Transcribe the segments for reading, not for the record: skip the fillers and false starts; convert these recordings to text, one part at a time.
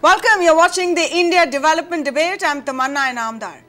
Welcome, you're watching the India Development Debate. I'm Tamanna Inamdar.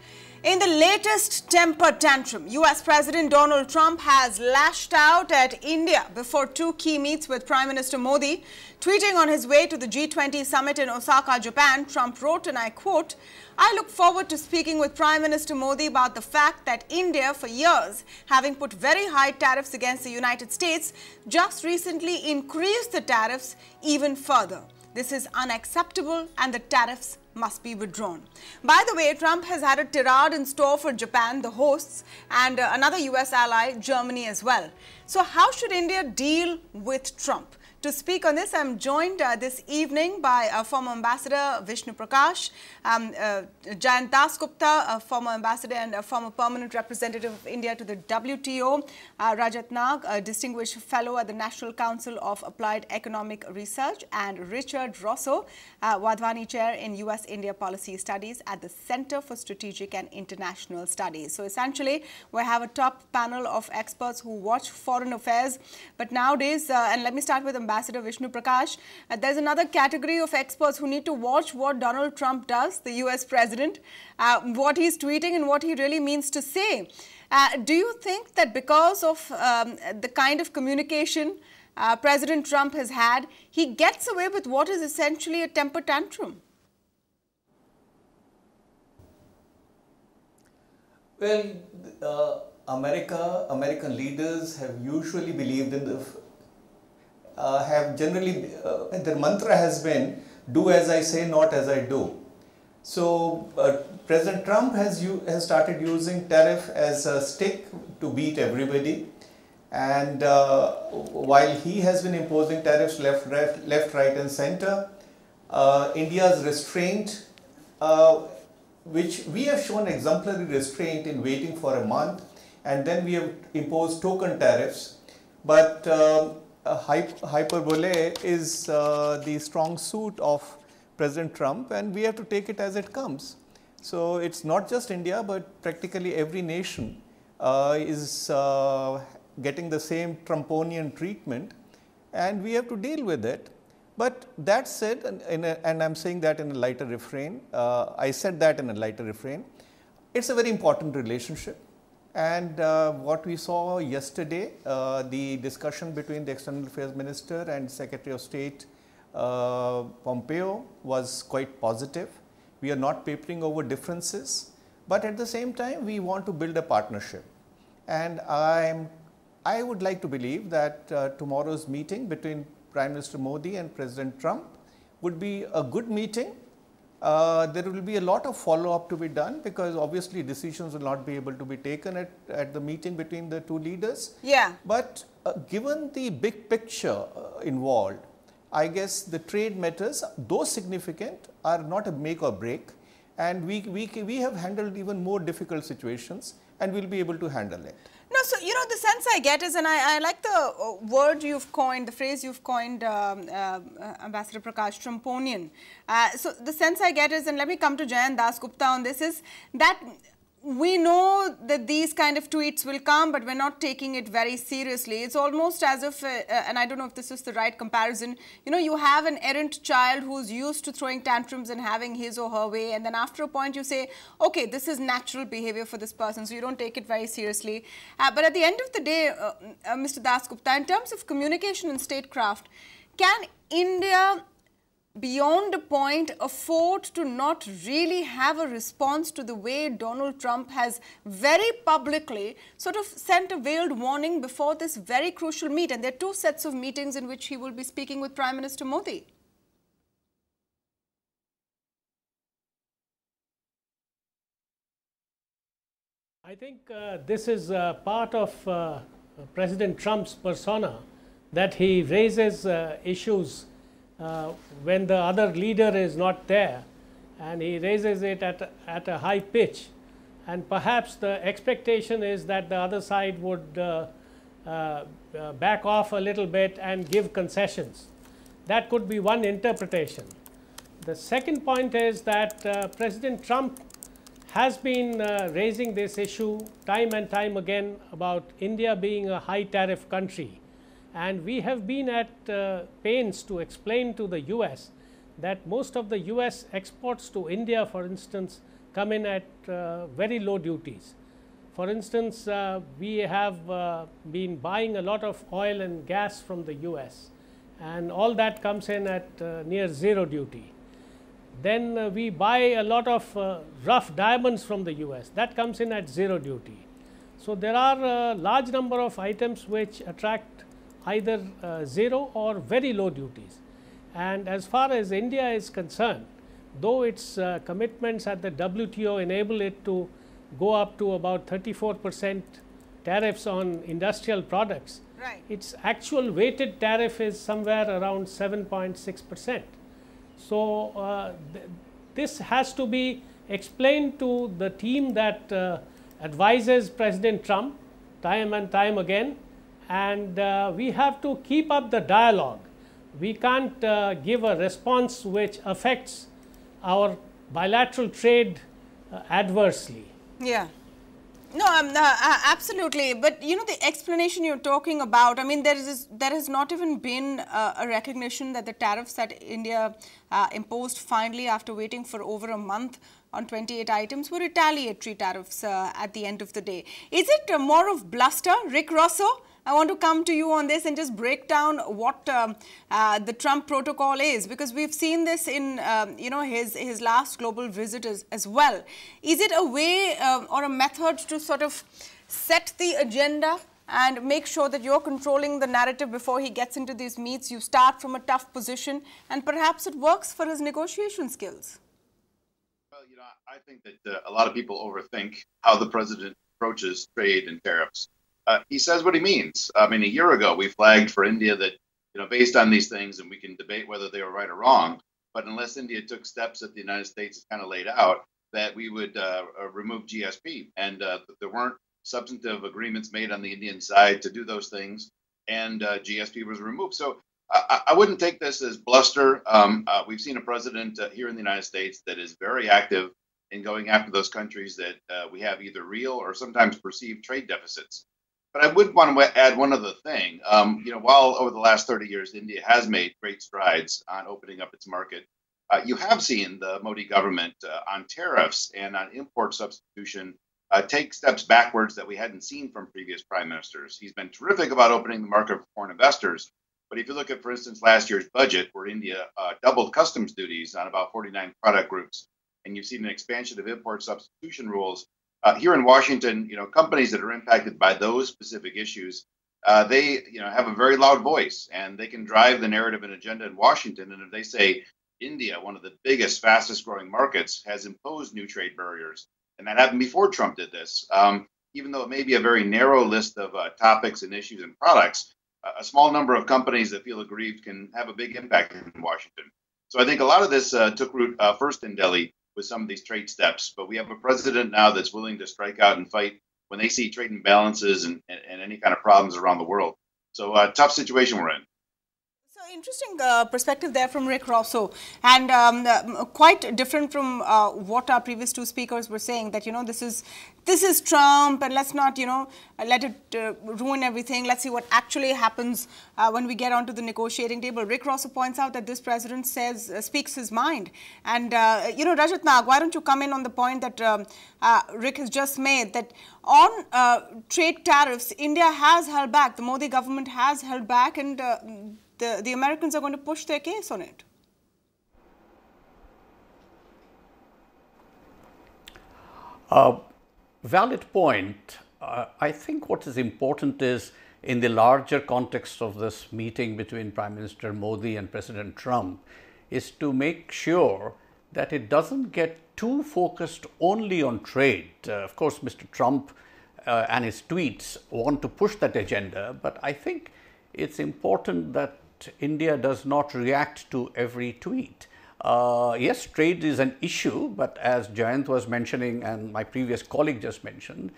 In the latest temper tantrum, US President Donald Trump has lashed out at India before two key meets with Prime Minister Modi. Tweeting on his way to the G20 summit in Osaka, Japan, Trump wrote, and I quote, "I look forward to speaking with Prime Minister Modi about the fact that India, for years, having put very high tariffs against the United States, just recently increased the tariffs even further. This is unacceptable and the tariffs must be withdrawn." By the way, Trump has had a tirade in store for Japan, the hosts, and another US ally, Germany as well. So how should India deal with Trump? To speak on this, I'm joined this evening by former Ambassador Vishnu Prakash, Jayant Dasgupta, former Ambassador and former Permanent Representative of India to the WTO, Rajat Nag, a Distinguished Fellow at the National Council of Applied Economic Research, and Richard Rosso, Wadhwani Chair in US-India Policy Studies at the Center for Strategic and International Studies. So essentially, we have a top panel of experts who watch foreign affairs. But nowadays, and let me start with Ambassador Vishnu Prakash, there's another category of experts who need to watch what Donald Trump does, the US president, what he's tweeting and what he really means to say. Do you think that because of the kind of communication President Trump has had, he gets away with what is essentially a temper tantrum? Well, American leaders have usually believed in the their mantra has been, do as I say, not as I do. So President Trump has started using tariff as a stick to beat everybody, and while he has been imposing tariffs left, right and center, India's restraint, which we have shown exemplary restraint in waiting for a month, and then we have imposed token tariffs, but hyperbole is the strong suit of President Trump, and we have to take it as it comes. So it's not just India, but practically every nation is getting the same Trumponian treatment, and we have to deal with it. But that said, and I'm saying that in a lighter refrain, I said that in a lighter refrain, it's a very important relationship. And what we saw yesterday, the discussion between the External Affairs Minister and Secretary of State Pompeo was quite positive. We are not papering over differences, but at the same time, we want to build a partnership. And I would like to believe that tomorrow's meeting between Prime Minister Modi and President Trump would be a good meeting. There will be a lot of follow-up to be done, because obviously decisions will not be able to be taken at the meeting between the two leaders. Yeah. But given the big picture involved, I guess the trade matters, though significant, are not a make or break, and we have handled even more difficult situations, and we'll be able to handle it. No, so, you know, the sense I get is, and I like the word you've coined, the phrase you've coined, Ambassador Prakash, Trumponian. So the sense I get is, and let me come to Jayant Dasgupta on this, is that we know that these kind of tweets will come, but we're not taking it very seriously. It's almost as if, and I don't know if this is the right comparison, you know, you have an errant child who's used to throwing tantrums and having his or her way, and then after a point you say, okay, this is natural behavior for this person, so you don't take it very seriously. But at the end of the day, Mr. Dasgupta, in terms of communication and statecraft, can India, beyond a point, afford to not really have a response to the way Donald Trump has very publicly sort of sent a veiled warning before this very crucial meet? And there are two sets of meetings in which he will be speaking with Prime Minister Modi. I think this is part of President Trump's persona, that he raises issues when the other leader is not there, and he raises it at a high pitch, and perhaps the expectation is that the other side would back off a little bit and give concessions. That could be one interpretation. The second point is that President Trump has been raising this issue time and time again about India being a high tariff country. And we have been at pains to explain to the US that most of the US exports to India, for instance, come in at very low duties. For instance, we have been buying a lot of oil and gas from the US, and all that comes in at near zero duty. Then we buy a lot of rough diamonds from the US, that comes in at zero duty. So there are a large number of items which attract either zero or very low duties. And as far as India is concerned, though its commitments at the WTO enable it to go up to about 34% tariffs on industrial products, Right. its actual weighted tariff is somewhere around 7.6%. So this has to be explained to the team that advises President Trump time and time again, and we have to keep up the dialogue. We can't give a response which affects our bilateral trade adversely. Yeah. No, absolutely. But you know, the explanation you're talking about, I mean, there has not even been a recognition that the tariffs that India imposed finally after waiting for over a month on 28 items were retaliatory tariffs at the end of the day. Is it more of bluster? Rick Rosso, I want to come to you on this and just break down what the Trump protocol is, because we've seen this in you know, his last global visit as well. Is it a way or a method to sort of set the agenda and make sure that you're controlling the narrative before he gets into these meets? You start from a tough position, and perhaps it works for his negotiation skills. Well, you know, I think that a lot of people overthink how the president approaches trade and tariffs. He says what he means. I mean, a year ago, we flagged for India that, you know, based on these things, and we can debate whether they were right or wrong, but unless India took steps that the United States has kind of laid out, that we would remove GSP. And there weren't substantive agreements made on the Indian side to do those things, and GSP was removed. So I wouldn't take this as bluster. We've seen a president here in the United States that is very active in going after those countries that we have either real or sometimes perceived trade deficits. But I would want to add one other thing. You know, while over the last 30 years, India has made great strides on opening up its market, you have seen the Modi government on tariffs and on import substitution take steps backwards that we hadn't seen from previous prime ministers. He's been terrific about opening the market for foreign investors. But if you look at, for instance, last year's budget, where India doubled customs duties on about 49 product groups, and you've seen an expansion of import substitution rules, here in Washington, you know, companies that are impacted by those specific issues, they, you know, have a very loud voice, and they can drive the narrative and agenda in Washington. And if they say India, one of the biggest, fastest growing markets, has imposed new trade barriers, and that happened before Trump did this, even though it may be a very narrow list of topics and issues and products, a small number of companies that feel aggrieved can have a big impact in Washington. So I think a lot of this took root first in Delhi with some of these trade steps, but we have a president now that's willing to strike out and fight when they see trade imbalances and any kind of problems around the world. So tough situation we're in. So interesting perspective there from Rick Rosso, and quite different from what our previous two speakers were saying, that, you know, this is Trump, and let's not, you know, let it ruin everything. Let's see what actually happens when we get onto the negotiating table. Rick Rosso points out that this president speaks his mind. And, you know, Rajat Nag, why don't you come in on the point that Rick has just made, that on trade tariffs, India has held back, the Modi government has held back, and the Americans are going to push their case on it. Valid point. I think what is important is, in the larger context of this meeting between Prime Minister Modi and President Trump, is to make sure that it doesn't get too focused only on trade. Of course, Mr. Trump and his tweets want to push that agenda, but I think it's important that India does not react to every tweet. Yes, trade is an issue, but as Jayant was mentioning and my previous colleague just mentioned,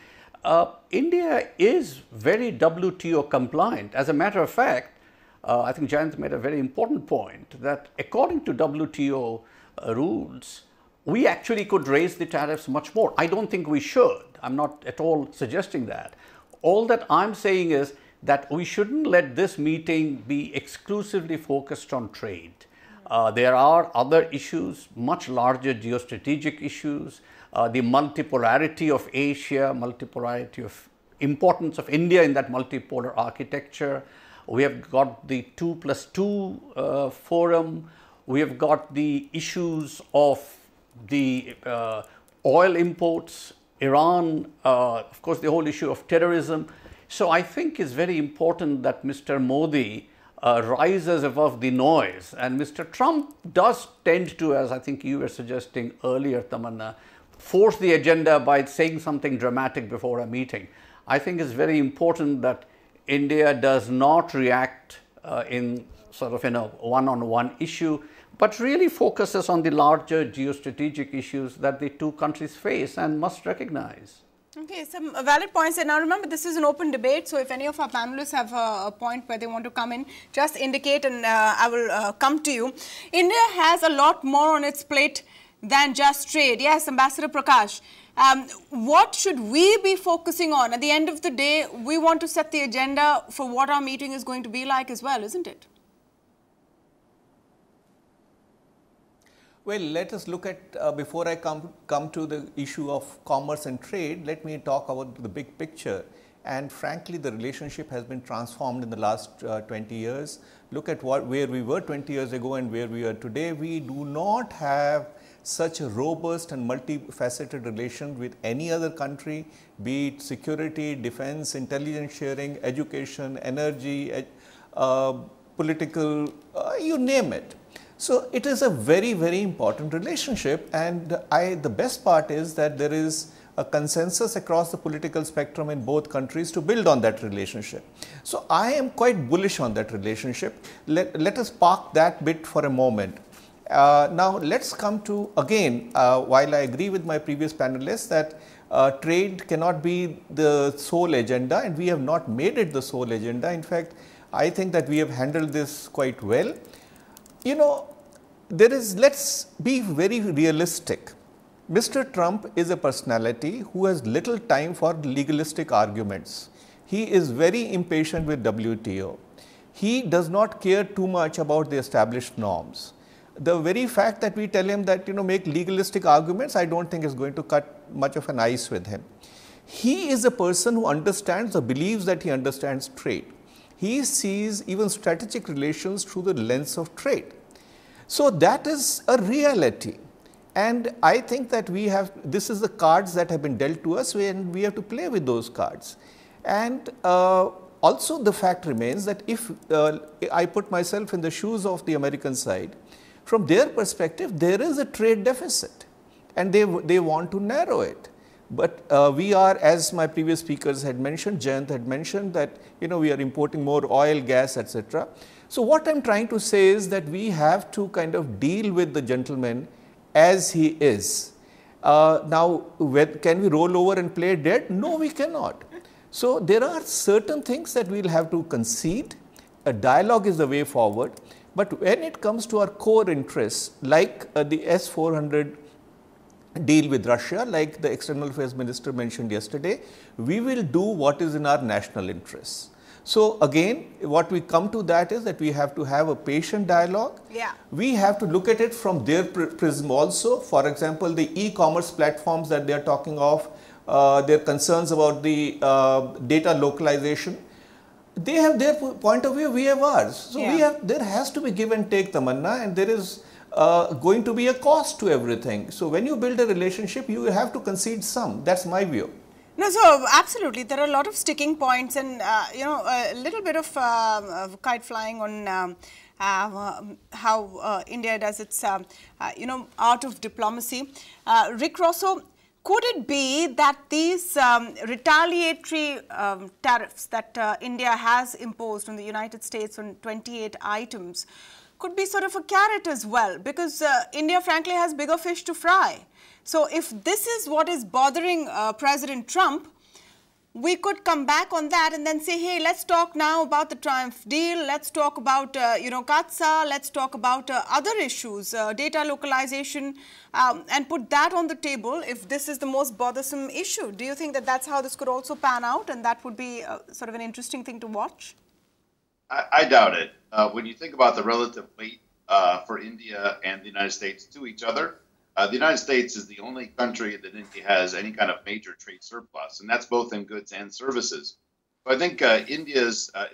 India is very WTO compliant. As a matter of fact, I think Jayant made a very important point that according to WTO rules, we actually could raise the tariffs much more. I don't think we should. I'm not at all suggesting that. All that I'm saying is that we shouldn't let this meeting be exclusively focused on trade. There are other issues, much larger geostrategic issues, the multipolarity of Asia, multipolarity of importance of India in that multipolar architecture. We have got the 2+2 forum. We have got the issues of the oil imports, Iran, of course, the whole issue of terrorism. So I think it's very important that Mr. Modi rises above the noise, and Mr. Trump does tend to, as I think you were suggesting earlier, Tamanna, force the agenda by saying something dramatic before a meeting. I think it's very important that India does not react in sort of in a one-on-one issue, but really focuses on the larger geostrategic issues that the two countries face and must recognize. Okay, some valid points. And now remember, this is an open debate. So if any of our panelists have a point where they want to come in, just indicate and I will come to you. India has a lot more on its plate than just trade. Yes, Ambassador Prakash. What should we be focusing on? At the end of the day, we want to set the agenda for what our meeting is going to be like as well, isn't it? Well, let us look at, before I come to the issue of commerce and trade, let me talk about the big picture. And frankly, the relationship has been transformed in the last 20 years. Look at where we were 20 years ago and where we are today. We do not have such a robust and multifaceted relation with any other country, be it security, defense, intelligence sharing, education, energy, political, you name it. So it is a very, very important relationship, and the best part is that there is a consensus across the political spectrum in both countries to build on that relationship. So I am quite bullish on that relationship. Let us park that bit for a moment. Now let's come to, again, while I agree with my previous panelists that trade cannot be the sole agenda, and we have not made it the sole agenda. In fact, I think that we have handled this quite well. You know, let's be very realistic. Mr. Trump is a personality who has little time for legalistic arguments. He is very impatient with WTO. He does not care too much about the established norms. The very fact that we tell him that, make legalistic arguments, I don't think is going to cut much of an ice with him. He is a person who understands or believes that he understands trade. He sees even strategic relations through the lens of trade. So that is a reality. And I think that this is the cards that have been dealt to us, and we have to play with those cards. And also the fact remains that if I put myself in the shoes of the American side, from their perspective, there is a trade deficit and they want to narrow it. But we are, as my previous speakers had mentioned, Jayant had mentioned that, we are importing more oil, gas, etc. So what I'm trying to say is that we have to kind of deal with the gentleman as he is. Now, can we roll over and play dead? No, we cannot. So there are certain things that we'll have to concede. A dialogue is the way forward. But when it comes to our core interests, like the S-400 deal with Russia, like the External Affairs Minister mentioned yesterday, we will do what is in our national interests. So again, what we come to that is that we have to have a patient dialogue. Yeah. We have to look at it from their prism also. For example, the e-commerce platforms that they are talking of, their concerns about the data localization. They have their point of view, we have ours. So there has to be give and take, Tamanna, and there is going to be a cost to everything. So when you build a relationship, you have to concede some. That's my view. No, so absolutely, there are a lot of sticking points, and a little bit of kite flying on how India does its art of diplomacy. Rick Rosso, could it be that these retaliatory tariffs that India has imposed on the United States on 28 items could be sort of a carrot as well, because India frankly has bigger fish to fry? So if this is what is bothering President Trump, we could come back on that and then say, hey, let's talk now about the Triumph deal, let's talk about, CAATSA, let's talk about other issues, data localization, and put that on the table if this is the most bothersome issue. Do you think that that's how this could also pan out, and that would be sort of an interesting thing to watch? I doubt it. When you think about the relative weight for India and the United States to each other. The United States is the only country that India has any kind of major trade surplus, and that's both in goods and services. So I think the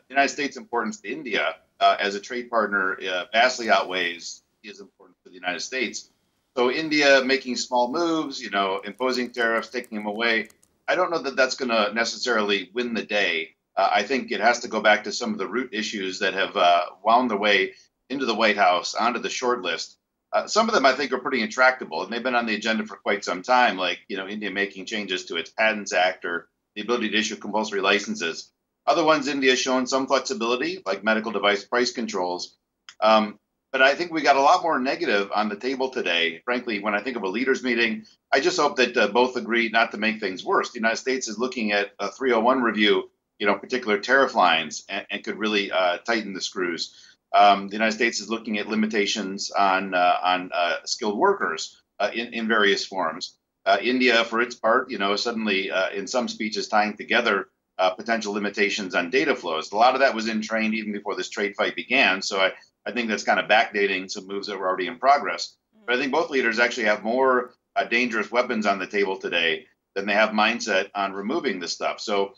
United States' importance to India as a trade partner vastly outweighs India's importance to the United States. So India making small moves, imposing tariffs, taking them away, I don't know that that's going to necessarily win the day. I think it has to go back to some of the root issues that have wound their way into the White House, onto the short list. Some of them I think are pretty intractable, and they've been on the agenda for quite some time, like India making changes to its Patents Act or the ability to issue compulsory licenses. Other ones, India has shown some flexibility, like medical device price controls. But I think we got a lot more negative on the table today. Frankly, when I think of a leaders meeting, I just hope that both agree not to make things worse. The United States is looking at a 301 review, particular tariff lines, and could really tighten the screws. The United States is looking at limitations on skilled workers in various forms. India, for its part, suddenly in some speeches tying together potential limitations on data flows. A lot of that was in train even before this trade fight began. So I think that's kind of backdating some moves that were already in progress. But I think both leaders actually have more dangerous weapons on the table today than they have mindset on removing this stuff. So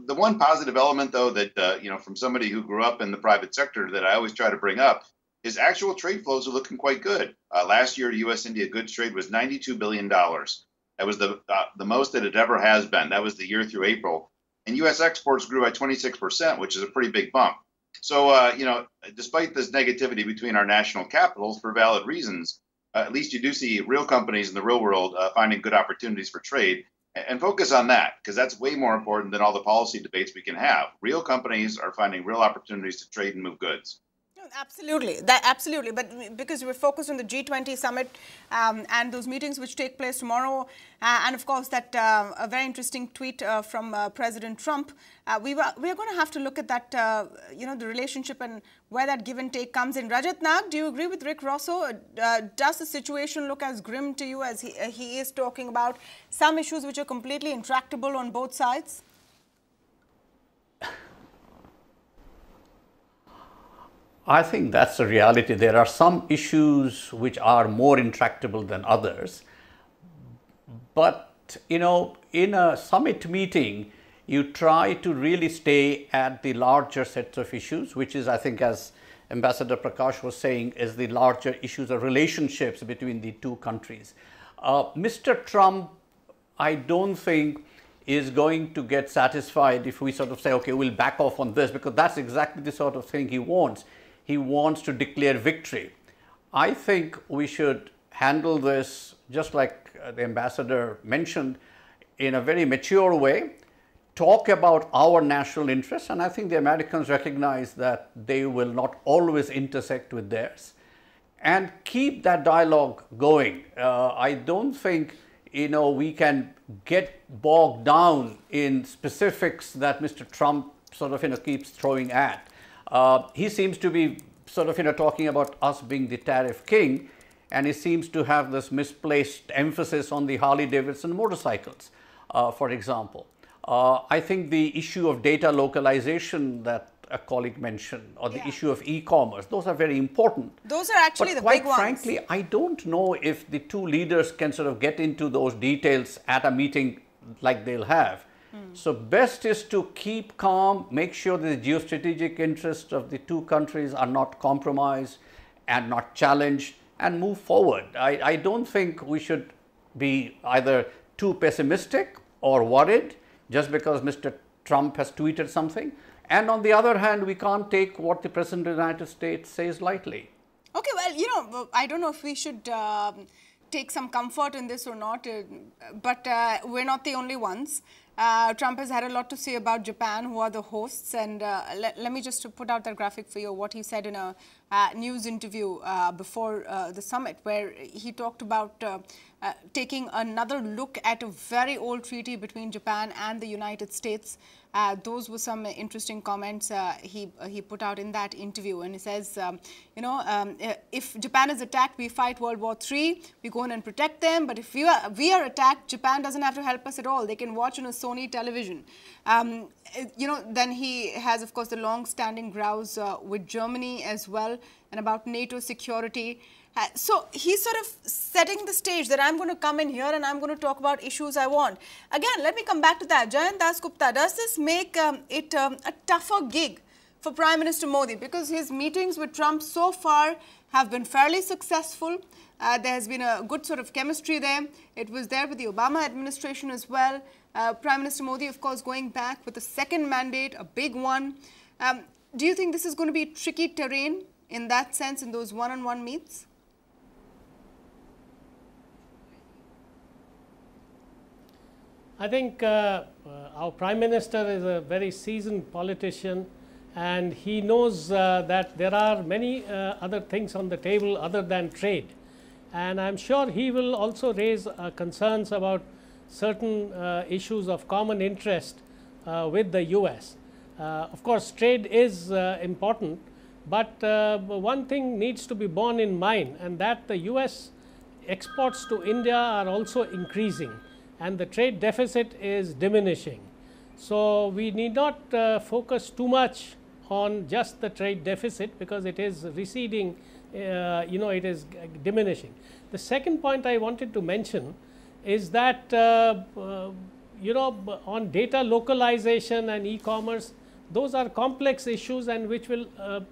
the one positive element, though, that, from somebody who grew up in the private sector that I always try to bring up is actual trade flows are looking quite good. Last year, U.S.-India goods trade was $92 billion. That was the most that it ever has been. That was the year through April. And U.S. exports grew by 26%, which is a pretty big bump. So, despite this negativity between our national capitals for valid reasons, at least you do see real companies in the real world finding good opportunities for trade. And focus on that, because that's way more important than all the policy debates we can have. Real companies are finding real opportunities to trade and move goods. Absolutely, absolutely. But because we're focused on the G20 summit and those meetings which take place tomorrow, and of course that a very interesting tweet from President Trump, we are going to have to look at that, the relationship and where that give and take comes in. Rajat Nag, do you agree with Rick Rosso? Does the situation look as grim to you as he is talking about some issues which are completely intractable on both sides? I think that's the reality. There are some issues which are more intractable than others. But, in a summit meeting, you try to really stay at the larger sets of issues, which is, I think, as Ambassador Prakash was saying, is the larger issues of relationships between the two countries. Mr. Trump, I don't think, is going to get satisfied if we sort of say, okay, we'll back off on this, because that's exactly the sort of thing he wants. He wants to declare victory. I think we should handle this, just like the ambassador mentioned, in a very mature way, talk about our national interests, and I think the Americans recognize that they will not always intersect with theirs, and keep that dialogue going. I don't think we can get bogged down in specifics that Mr. Trump sort of keeps throwing at. He seems to be sort of talking about us being the tariff king, and he seems to have this misplaced emphasis on the Harley-Davidson motorcycles, for example. I think the issue of data localization that a colleague mentioned, or the issue of e-commerce, those are very important. Those are actually the big ones. Quite frankly, I don't know if the two leaders can sort of get into those details at a meeting like they'll have. So best is to keep calm, make sure that the geostrategic interests of the two countries are not compromised and not challenged, and move forward. I don't think we should be either too pessimistic or worried just because Mr. Trump has tweeted something. And on the other hand, we can't take what the President of the United States says lightly. Okay, well, I don't know if we should take some comfort in this or not, but we're not the only ones. Trump has had a lot to say about Japan, who are the hosts, and let me just put out that graphic for you, what he said in a news interview before the summit, where he talked about taking another look at a very old treaty between Japan and the United States. Those were some interesting comments he put out in that interview, and he says, if Japan is attacked, we fight World War III, we go in and protect them, but if we are attacked, Japan doesn't have to help us at all. They can watch on a Sony television. Then he has, of course, the long-standing grouse with Germany as well. and about NATO security. So he's sort of setting the stage that I'm going to come in here and I'm going to talk about issues I want. Again, let me come back to that. Jayant Dasgupta, does this make it a tougher gig for Prime Minister Modi? Because his meetings with Trump so far have been fairly successful. There has been a good sort of chemistry there. It was there with the Obama administration as well. Prime Minister Modi, of course, going back with a second mandate, a big one. Do you think this is going to be tricky terrain in that sense, in those one-on-one meets? I think our Prime Minister is a very seasoned politician, and he knows that there are many other things on the table other than trade. And I'm sure he will also raise concerns about certain issues of common interest with the US. Of course, trade is important, but one thing needs to be borne in mind, and that the US exports to India are also increasing, and the trade deficit is diminishing. So we need not focus too much on just the trade deficit, because it is receding, it is diminishing. The second point I wanted to mention is that on data localization and e-commerce, those are complex issues and which will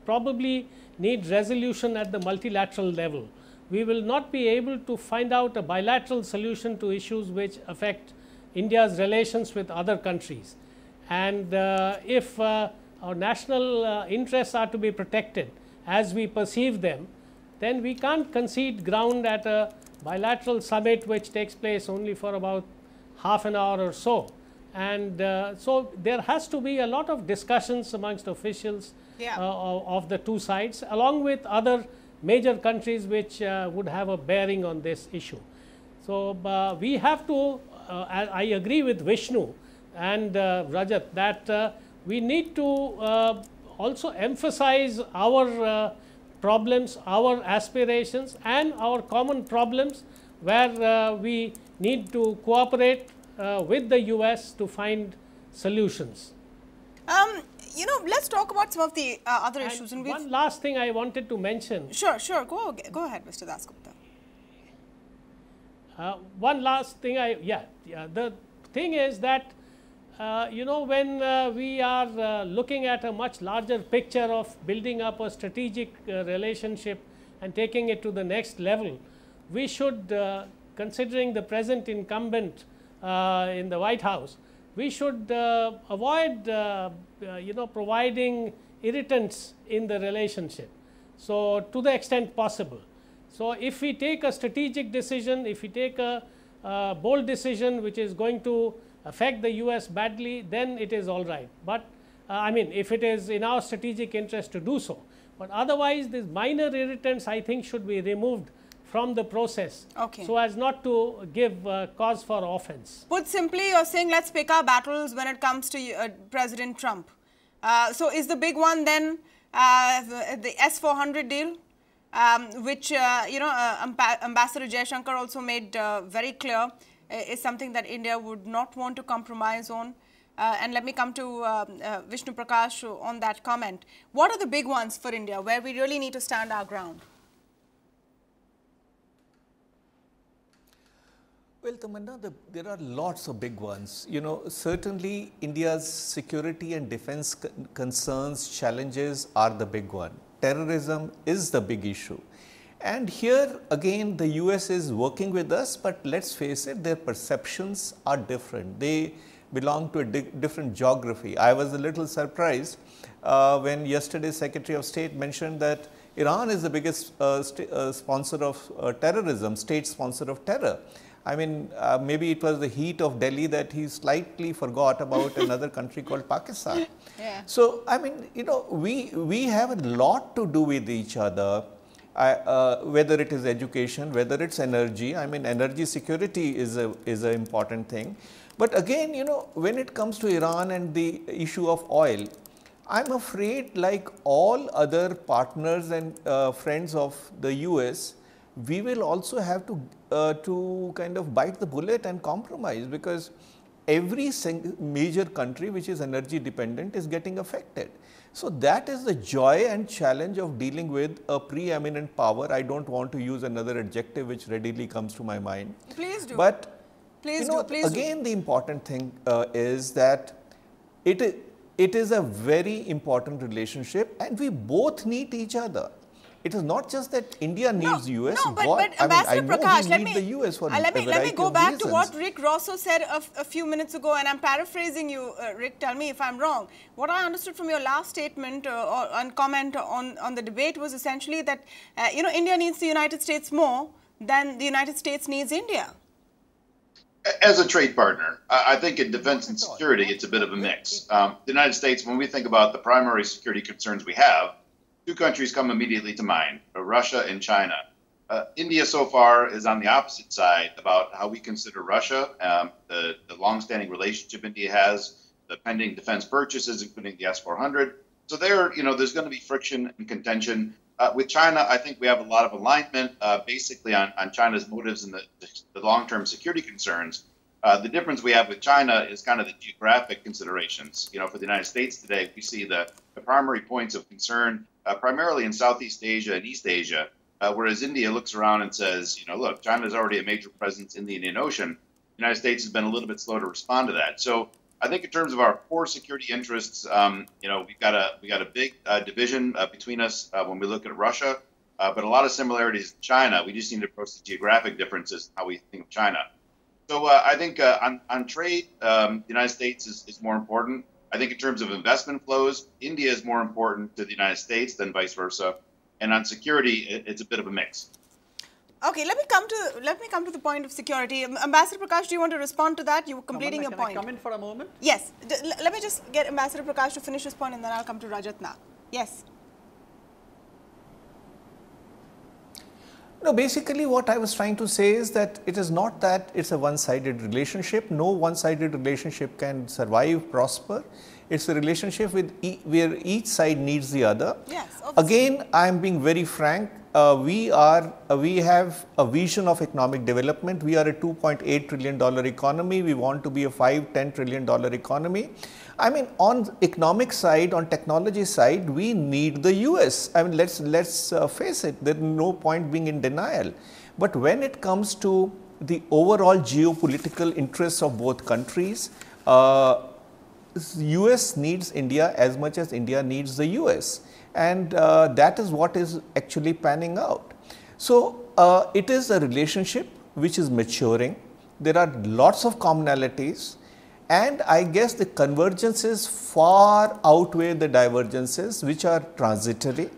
probably need resolution at the multilateral level. We will not be able to find out a bilateral solution to issues which affect India's relations with other countries. And if our national interests are to be protected as we perceive them, then we can't concede ground at a bilateral summit which takes place only for about half an hour or so. And so there has to be a lot of discussions amongst officials of the two sides, along with other major countries which would have a bearing on this issue. So we have to, I agree with Vishnu and Rajat, that we need to also emphasize our problems, our aspirations, and our common problems, where we need to cooperate with the US to find solutions. Let's talk about some of the other issues. And one last thing I wanted to mention. Sure. Go ahead, Mr. Dasgupta. One last thing, the thing is that, when we are looking at a much larger picture of building up a strategic relationship and taking it to the next level, we should, considering the present incumbent in the White House, we should avoid providing irritants in the relationship, so to the extent possible. So if we take a strategic decision, if we take a bold decision which is going to affect the US badly, then it is all right. But if it is in our strategic interest to do so, but otherwise these minor irritants, I think, should be removed from the process, so as not to give cause for offense. Put simply, you're saying let's pick our battles when it comes to President Trump. So is the big one then the S-400 deal, which Ambassador Jaishankar also made very clear is something that India would not want to compromise on. And let me come to Vishnu Prakash on that comment. What are the big ones for India where we really need to stand our ground? Well, Tamanna, there are lots of big ones. Certainly India's security and defense concerns, challenges are the big one. Terrorism is the big issue. And here again the US is working with us, but let's face it, their perceptions are different. They belong to a different geography. I was a little surprised when yesterday Secretary of State mentioned that Iran is the biggest sponsor of terrorism, state sponsor of terror. Maybe it was the heat of Delhi that he slightly forgot about another country called Pakistan. Yeah. So, we have a lot to do with each other, whether it is education, whether it's energy. Energy security is an important thing. But again, when it comes to Iran and the issue of oil, I'm afraid, like all other partners and friends of the US, we will also have to kind of bite the bullet and compromise, because every major country which is energy dependent is getting affected. So that is the joy and challenge of dealing with a preeminent power. I don't want to use another adjective which readily comes to my mind. Please do. But Please you know, do. Please again, do. the important thing is that it is a very important relationship, and we both need each other. It is not just that India needs US. No, but I Ambassador know Prakash, we need the US for let me go of back reasons. to what Rick Rosso said a few minutes ago, and I'm paraphrasing you, Rick. Tell me if I'm wrong. What I understood from your last statement and comment on the debate was essentially that you know, India needs the United States more than the United States needs India. As a trade partner, I think in defense and security, it's a bit of a mix. The United States, when we think about the primary security concerns we have, two countries come immediately to mind, Russia and China. India so far is on the opposite side about how we consider Russia, the longstanding relationship India has, the pending defense purchases, including the S-400. So there, you know, there's going to be friction and contention. With China, I think we have a lot of alignment basically on China's motives and the long-term security concerns. The difference we have with China is kind of the geographic considerations. You know, for the United States today, we see the primary points of concern primarily in Southeast Asia and East Asia, whereas India looks around and says, you know, look, China is already a major presence in the Indian Ocean. The United States has been a little bit slow to respond to that. So I think in terms of our core security interests, you know, we got a big division between us when we look at Russia, but a lot of similarities in China. We just need to approach the geographic differences in how we think of China. So I think on trade, the United States is more important. I think in terms of investment flows, India is more important to the United States than vice versa. And on security, it's a bit of a mix. Okay, let me come to the point of security. Ambassador Prakash, do you want to respond to that? You were completing your point. Can I come in for a moment? Yes. Let me just get Ambassador Prakash to finish his point, and then I'll come to Rajat Nag. Yes. No, basically what I was trying to say is that it is not that it's a one-sided relationship. No one-sided relationship can survive, prosper. It's a relationship with where each side needs the other. Yes, obviously. Again, I am being very frank. We have a vision of economic development. We are a $2.8 trillion economy. We want to be a $5-10 trillion economy. I mean, on economic side, on technology side, we need the US. I mean, let's face it. There's no point being in denial. But when it comes to the overall geopolitical interests of both countries, US needs India as much as India needs the US. And that is what is actually panning out. So it is a relationship which is maturing. There are lots of commonalities, and I guess the convergences far outweigh the divergences, which are transitory,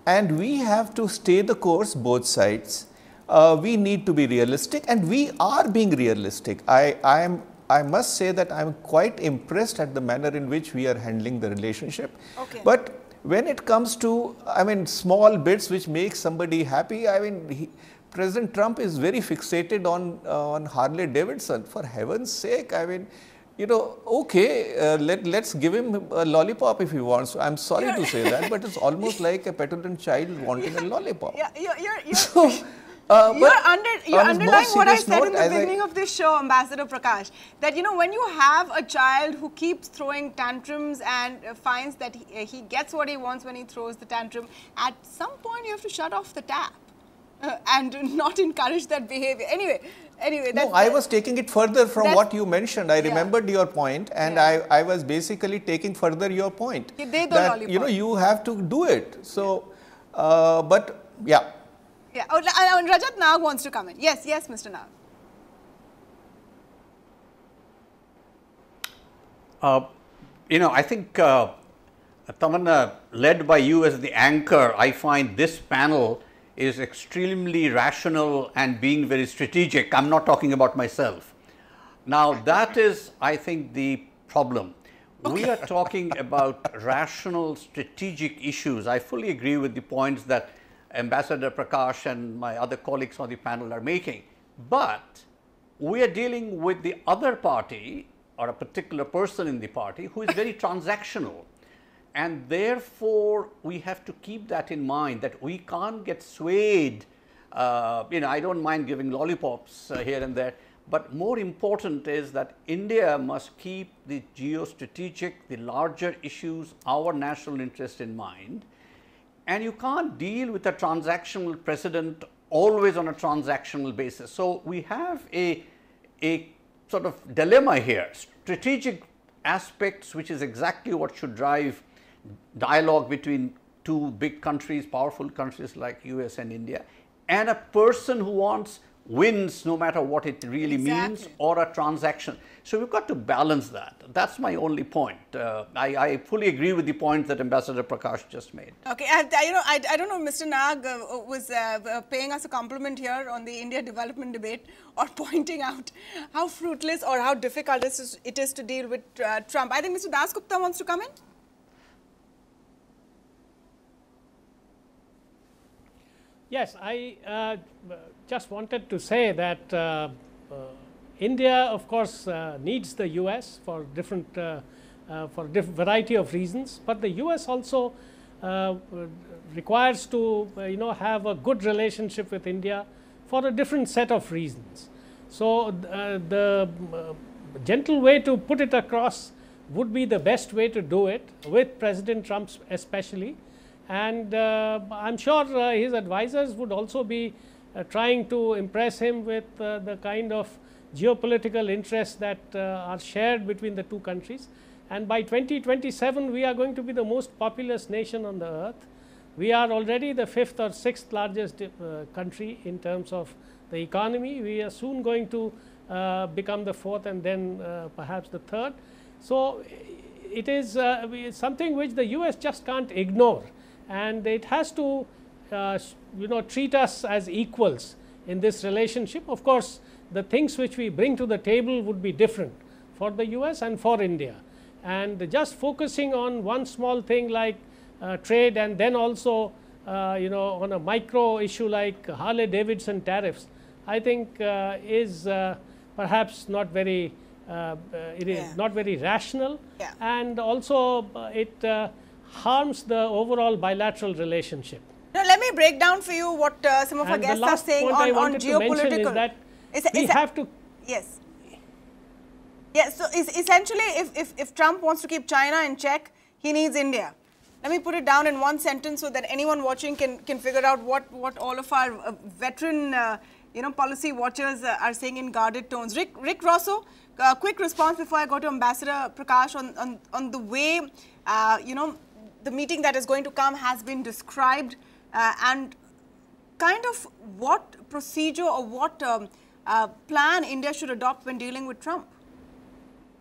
and we have to stay the course, both sides. We need to be realistic, and we are being realistic. I must say that I am quite impressed at the manner in which we are handling the relationship. Okay. But when it comes to, I mean, small bits which make somebody happy, I mean, President Trump is very fixated on Harley Davidson. For heaven's sake, I mean, you know, okay, let's give him a lollipop if he wants. I'm sorry to say that, but it's almost like a petulant child wanting a lollipop. Yeah, you're So, you're underlying what I said in the note, beginning of this show, Ambassador Prakash, that, you know, when you have a child who keeps throwing tantrums and finds that he gets what he wants when he throws the tantrum, at some point you have to shut off the tap and not encourage that behavior. Anyway, no, I was taking it further from what you mentioned. I remembered your point, and I was basically taking further your point that, you know, you have to do it. So, but yeah. Yeah, and Rajat Nag wants to come in. Yes, Mr. Nag. You know, I think Tamanna, led by you as the anchor, I find this panel is extremely rational and being very strategic. I'm not talking about myself. Now, that is, I think, the problem. Okay. We are talking about rational, strategic issues. I fully agree with the points that Ambassador Prakash and my other colleagues on the panel are making. But we are dealing with the other party or a particular person in the party who is very transactional. And therefore, we have to keep that in mind, that we can't get swayed. You know, I don't mind giving lollipops here and there, But more important is that India must keep the geostrategic, the larger issues, our national interest in mind. And you can't deal with a transactional president always on a transactional basis. So we have a sort of dilemma here, strategic aspects, which is exactly what should drive dialogue between two big countries, powerful countries like US and India, and a person who wants wins no matter what it really means, or a transaction. So we've got to balance that. That's my only point. I fully agree with the point that Ambassador Prakash just made. Okay, I don't know, Mr. Nag was paying us a compliment here on the India development debate, or pointing out how fruitless or how difficult it is to deal with Trump. I think Mr. Dasgupta wants to come in. Yes, I just wanted to say that India, of course, needs the US for different variety of reasons, but the US also requires to have a good relationship with India for a different set of reasons. So the gentle way to put it across would be the best way to do it, with President Trump especially. And I'm sure his advisors would also be trying to impress him with the kind of geopolitical interests that are shared between the two countries. And by 2027, we are going to be the most populous nation on the earth. We are already the 5th or 6th largest country in terms of the economy. We are soon going to become the 4th, and then perhaps the 3rd. So it is something which the US just can't ignore. And it has to treat us as equals in this relationship. Of course, the things which we bring to the table would be different for the US and for India. And just focusing on one small thing like trade, and then also on a micro issue like Harley-Davidson tariffs, I think is perhaps not very is not very rational, and also it harms the overall bilateral relationship. Now, let me break down for you what some of our guests are saying on geopolitical. Is that we have to. Yes. Yes. So essentially, if Trump wants to keep China in check, he needs India. Let me put it down in one sentence so that anyone watching can figure out what all of our veteran policy watchers are saying in guarded tones. Rick Rosso, quick response before I go to Ambassador Prakash on the way the meeting that is going to come has been described, and kind of what procedure or what plan India should adopt when dealing with Trump.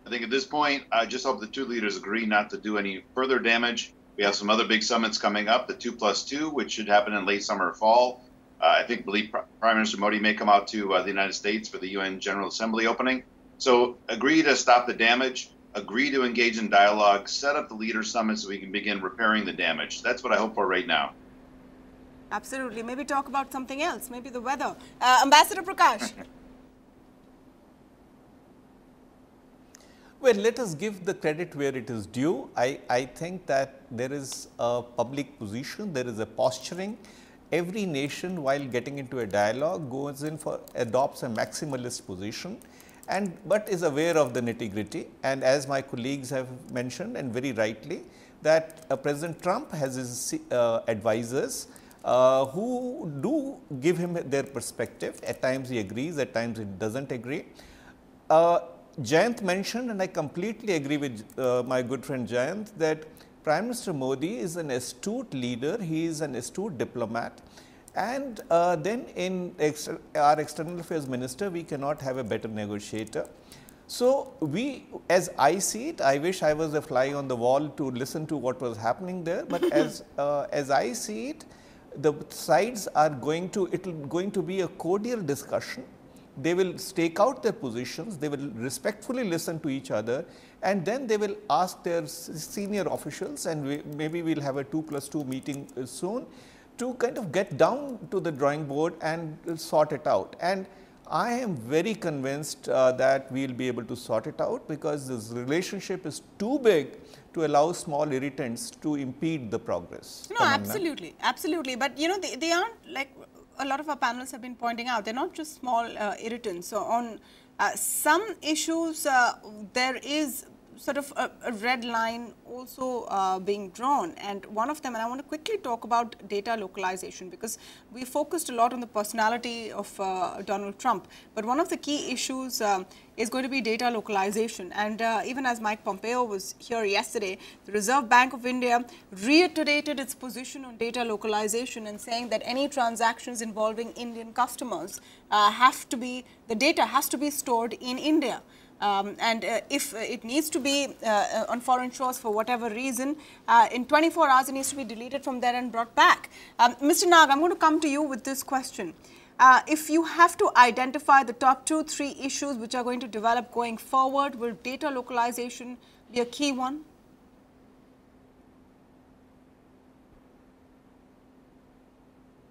I think at this point, I just hope the two leaders agree not to do any further damage. We have some other big summits coming up, the 2+2, which should happen in late summer or fall. I believe Prime Minister Modi may come out to the United States for the UN General Assembly opening. So agree to stop the damage, agree to engage in dialogue, set up the leader summit so we can begin repairing the damage. That's what I hope for right now. Absolutely. Maybe talk about something else, maybe the weather. Ambassador Prakash. Well, let us give the credit where it is due. I think that there is a public position, there is a posturing. Every nation, while getting into a dialogue, adopts a maximalist position, but is aware of the nitty-gritty. And as my colleagues have mentioned, and very rightly, that President Trump has his advisors who do give him their perspective. At times he agrees, at times he doesn't agree. Jayant mentioned, and I completely agree with my good friend Jayant, that Prime Minister Modi is an astute leader, he is an astute diplomat, and then in our External Affairs Minister, we cannot have a better negotiator. So as I see it, I wish I was a fly on the wall to listen to what was happening there, but as I see it, the sides are going to be a cordial discussion. They will stake out their positions, they will respectfully listen to each other, and then they will ask their senior officials, and maybe we'll have a 2+2 meeting soon, to kind of get down to the drawing board and sort it out. And I am very convinced that we'll be able to sort it out, because this relationship is too big to allow small irritants to impede the progress. No, absolutely, absolutely. But they aren't, like a lot of our panelists have been pointing out, they're not just small irritants. So on some issues, there is sort of a red line also being drawn, and one of them, and I want to quickly talk about data localization, because we focused a lot on the personality of Donald Trump, but one of the key issues is going to be data localization. And even as Mike Pompeo was here yesterday, the Reserve Bank of India reiterated its position on data localization and saying that any transactions involving Indian customers the data has to be stored in India. And if it needs to be on foreign shores for whatever reason, in 24 hours it needs to be deleted from there and brought back. Mr. Nag, I'm going to come to you with this question. If you have to identify the top 2-3 issues which are going to develop going forward, will data localization be a key one?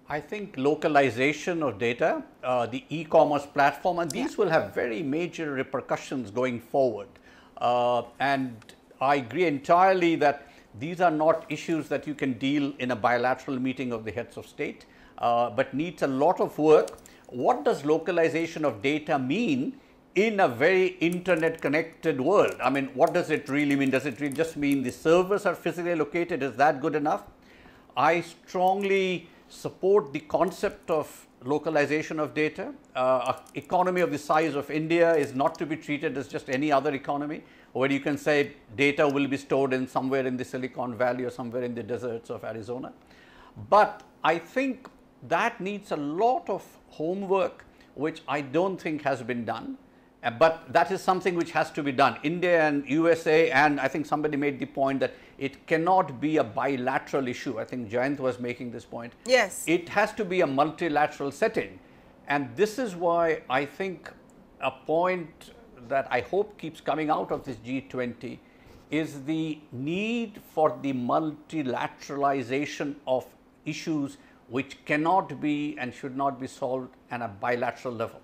I think localization of data, the e-commerce platform, and these will have very major repercussions going forward. And I agree entirely that these are not issues that you can deal in a bilateral meeting of the heads of state, but needs a lot of work. What does localization of data mean in a very internet connected world? I mean, what does it really mean? Does it really just mean the servers are physically located? Is that good enough? I strongly support the concept of localization of data. An economy of the size of India is not to be treated as just any other economy, where you can say data will be stored in somewhere in the Silicon Valley or somewhere in the deserts of Arizona. But I think that needs a lot of homework, which I don't think has been done. But that is something which has to be done. India and USA, and I think somebody made the point that it cannot be a bilateral issue. I think Jayant was making this point. Yes. It has to be a multilateral setting. And this is why I think a point that I hope keeps coming out of this G20 is the need for the multilateralization of issues which cannot be and should not be solved at a bilateral level.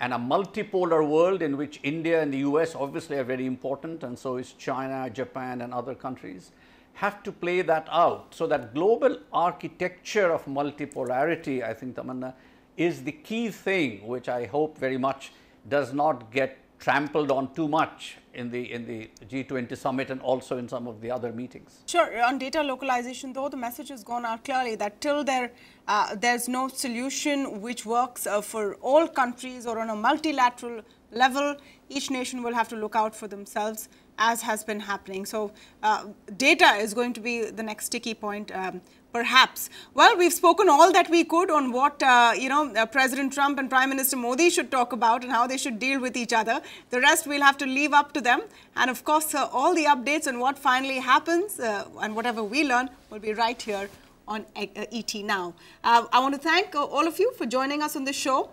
And a multipolar world in which India and the US obviously are very important, and so is China, Japan and other countries, have to play that out. So that global architecture of multipolarity, I think, Tamanna, is the key thing which I hope very much does not get trampled on too much in the G20 summit and also in some of the other meetings. Sure. On data localization, though, the message has gone out clearly that till there's no solution which works for all countries or on a multilateral level, each nation will have to look out for themselves, as has been happening. So data is going to be the next sticky point, perhaps. Well, we've spoken all that we could on what President Trump and Prime Minister Modi should talk about and how they should deal with each other. The rest we'll have to leave up to them. And of course, all the updates on what finally happens and whatever we learn will be right here on ET Now. I want to thank all of you for joining us on this show.